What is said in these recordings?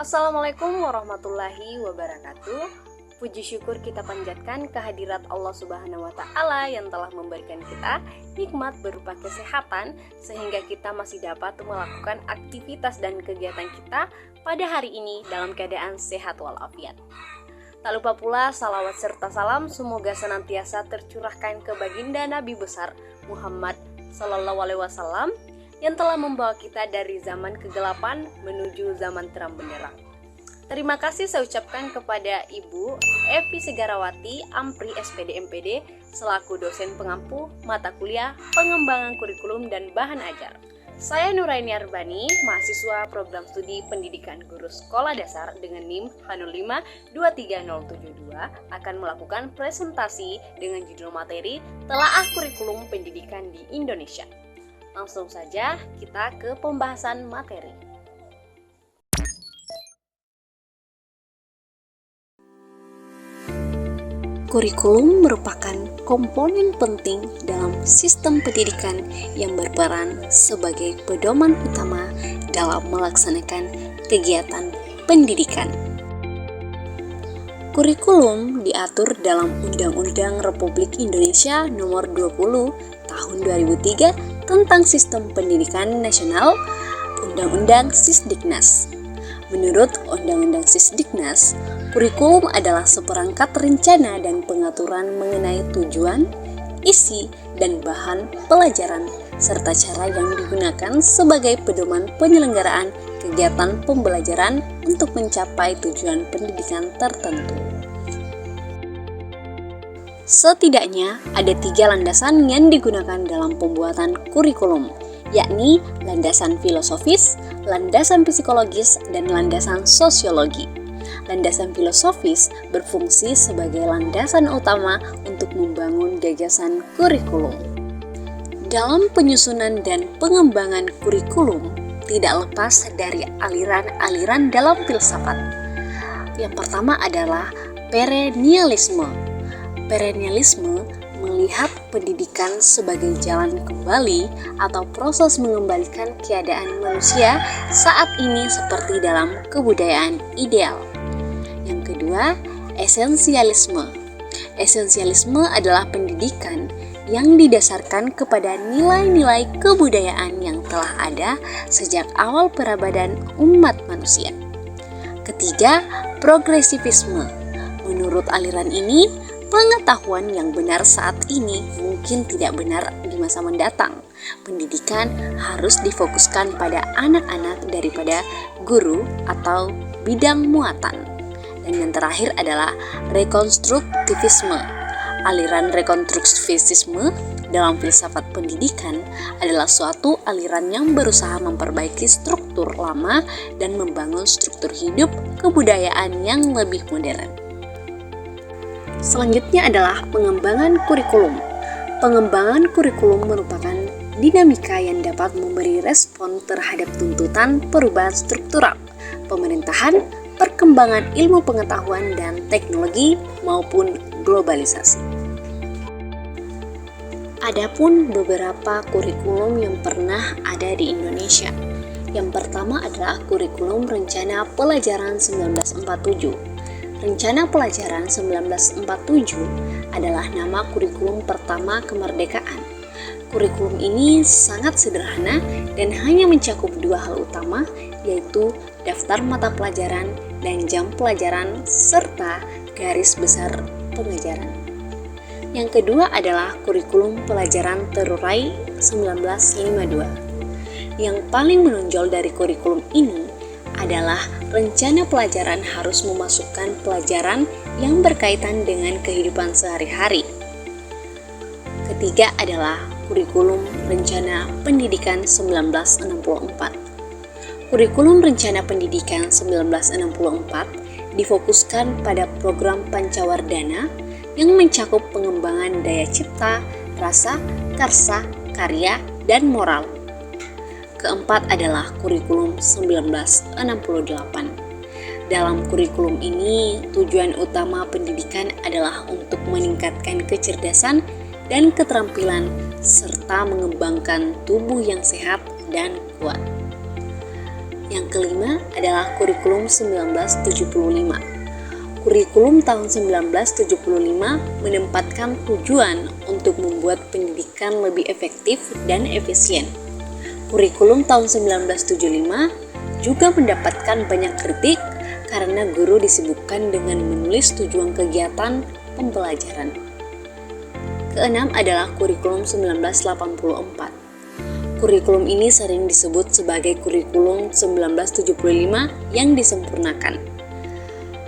Assalamualaikum warahmatullahi wabarakatuh. Puji syukur kita panjatkan kehadirat Allah Subhanahu wa Ta'ala yang telah memberikan kita nikmat berupa kesehatan, sehingga kita masih dapat melakukan aktivitas dan kegiatan kita pada hari ini dalam keadaan sehat walafiat. Tak lupa pula salawat serta salam semoga senantiasa tercurahkan ke baginda Nabi besar Muhammad Sallallahu Alaihi Wasallam yang telah membawa kita dari zaman kegelapan menuju zaman terang benderang. Terima kasih saya ucapkan kepada Ibu Evi Segarawati, Ampri SPD MPD, selaku dosen pengampu mata kuliah pengembangan kurikulum dan bahan ajar. Saya Nuraini Arbani, mahasiswa program studi pendidikan guru sekolah dasar dengan NIM H05-23072, akan melakukan presentasi dengan judul materi Telaah Kurikulum Pendidikan di Indonesia. Langsung saja kita ke pembahasan materi. Kurikulum merupakan komponen penting dalam sistem pendidikan yang berperan sebagai pedoman utama dalam melaksanakan kegiatan pendidikan. Kurikulum diatur dalam Undang-Undang Republik Indonesia Nomor 20 Tahun 2003 tentang Sistem Pendidikan Nasional, Undang-Undang Sisdiknas. Menurut Undang-Undang Sisdiknas, kurikulum adalah seperangkat rencana dan pengaturan mengenai tujuan, isi, dan bahan pelajaran, serta cara yang digunakan sebagai pedoman penyelenggaraan kegiatan pembelajaran untuk mencapai tujuan pendidikan tertentu. Setidaknya ada 3 landasan yang digunakan dalam pembuatan kurikulum, yakni landasan filosofis, landasan psikologis, dan landasan sosiologi. Landasan filosofis berfungsi sebagai landasan utama untuk membangun gagasan kurikulum. Dalam penyusunan dan pengembangan kurikulum, tidak lepas dari aliran-aliran dalam filsafat. Yang pertama adalah perennialisme. Perennialisme melihat pendidikan sebagai jalan kembali atau proses mengembalikan keadaan manusia saat ini seperti dalam kebudayaan ideal. Yang kedua, esensialisme. Esensialisme adalah pendidikan yang didasarkan kepada nilai-nilai kebudayaan yang telah ada sejak awal peradaban umat manusia. Ketiga, progresivisme. Menurut aliran ini, pengetahuan yang benar saat ini mungkin tidak benar di masa mendatang. Pendidikan harus difokuskan pada anak-anak daripada guru atau bidang muatan. Dan yang terakhir adalah rekonstruktivisme. Aliran rekonstruktivisme dalam filsafat pendidikan adalah suatu aliran yang berusaha memperbaiki struktur lama dan membangun struktur hidup kebudayaan yang lebih modern. Selanjutnya adalah pengembangan kurikulum. Pengembangan kurikulum merupakan dinamika yang dapat memberi respon terhadap tuntutan perubahan struktural, pemerintahan, perkembangan ilmu pengetahuan dan teknologi maupun globalisasi. Adapun beberapa kurikulum yang pernah ada di Indonesia. Yang pertama adalah Kurikulum Rencana Pelajaran 1947. Rencana Pelajaran 1947 adalah nama kurikulum pertama kemerdekaan. Kurikulum ini sangat sederhana dan hanya mencakup 2 hal utama, yaitu daftar mata pelajaran dan jam pelajaran serta garis besar pengajaran. Yang kedua adalah Kurikulum Pelajaran Terurai 1952. Yang paling menonjol dari kurikulum ini adalah rencana pelajaran harus memasukkan pelajaran yang berkaitan dengan kehidupan sehari-hari. Ketiga adalah Kurikulum Rencana Pendidikan 1964. Kurikulum Rencana Pendidikan 1964 difokuskan pada program Pancawardhana yang mencakup pengembangan daya cipta, rasa, karsa, karya, dan moral. Keempat adalah Kurikulum 1968. Dalam kurikulum ini, tujuan utama pendidikan adalah untuk meningkatkan kecerdasan dan keterampilan serta mengembangkan tubuh yang sehat dan kuat. Yang kelima adalah kurikulum 1975. Kurikulum tahun 1975 menempatkan tujuan untuk membuat pendidikan lebih efektif dan efisien. Kurikulum tahun 1975 juga mendapatkan banyak kritik karena guru disibukkan dengan menulis tujuan kegiatan pembelajaran. Keenam adalah kurikulum 1984. Kurikulum ini sering disebut sebagai kurikulum 1975 yang disempurnakan.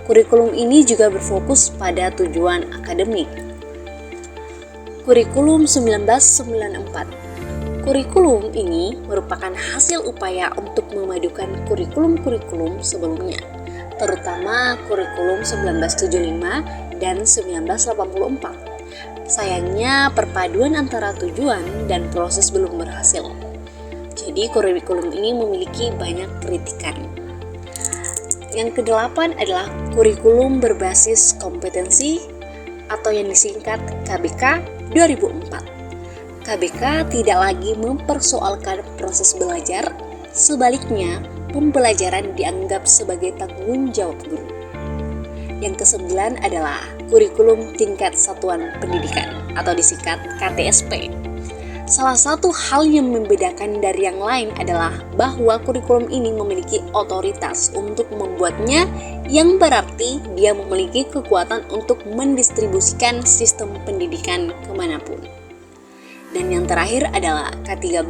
Kurikulum ini juga berfokus pada tujuan akademik. Kurikulum 1994. Kurikulum ini merupakan hasil upaya untuk memadukan kurikulum-kurikulum sebelumnya, terutama kurikulum 1975 dan 1984. Sayangnya perpaduan antara tujuan dan proses belum berhasil. Jadi kurikulum ini memiliki banyak kritikan. Yang kedelapan adalah kurikulum berbasis kompetensi atau yang disingkat KBK 2004. KBK tidak lagi mempersoalkan proses belajar, sebaliknya pembelajaran dianggap sebagai tanggung jawab guru. Yang kesembilan adalah kurikulum tingkat satuan pendidikan atau disingkat KTSP. Salah satu hal yang membedakan dari yang lain adalah bahwa kurikulum ini memiliki otoritas untuk membuatnya, yang berarti dia memiliki kekuatan untuk mendistribusikan sistem pendidikan kemanapun. Dan yang terakhir adalah K13.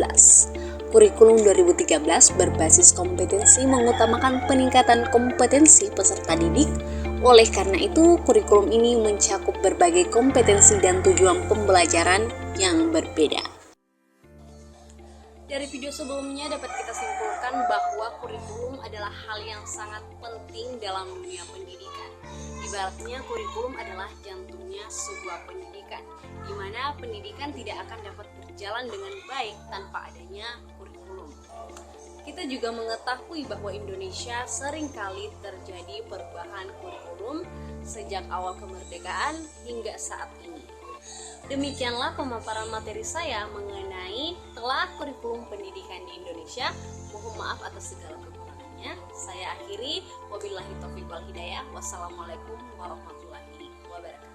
Kurikulum 2013 berbasis kompetensi mengutamakan peningkatan kompetensi peserta didik. Oleh karena itu, kurikulum ini mencakup berbagai kompetensi dan tujuan pembelajaran yang berbeda. Dari video sebelumnya dapat kita simpulkan bahwa kurikulum adalah hal yang sangat penting dalam dunia pendidikan. Ibaratnya kurikulum adalah jantungnya sebuah pendidikan, di mana pendidikan tidak akan dapat berjalan dengan baik tanpa adanya kurikulum. Kita juga mengetahui bahwa Indonesia seringkali terjadi perubahan kurikulum sejak awal kemerdekaan hingga saat ini. Demikianlah pemaparan materi saya mengenai telah kurikulum pendidikan di Indonesia. Mohon maaf atas segala kekurangannya. Saya akhiri, wabillahi taufiq wal hidayah. Wassalamualaikum warahmatullahi wabarakatuh.